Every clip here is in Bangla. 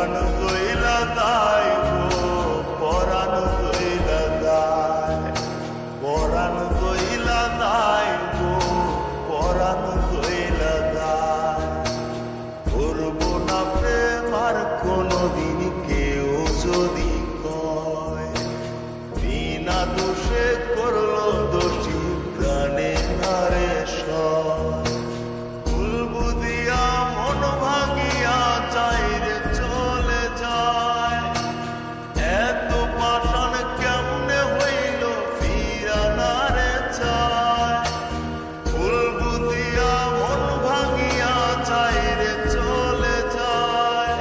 পরাণ গইলা দায় গো, পরাণ গইলা দায়, পরাণ গইলা দায় গো, পরাণ গইলা দায়। করব না প্রেম আর কোনদিন কেউ যদি কয়, বিনা দোষে করলো দোষী প্রাণে নারে সয়। ফুল বুদিয়া মন ভাঙিয়া চাইরে চলে যায়, এত পাষাণ কেমনে হইল ফিরা নারে চায়। ফুল বুদিয়া মন ভাঙিয়া চাইরে চলে যায়,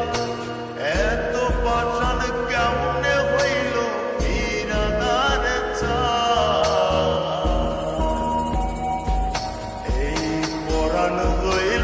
এত পাষাণ কেমনে হইল ফিরা নারে চায়। এই পরাণ হয়ে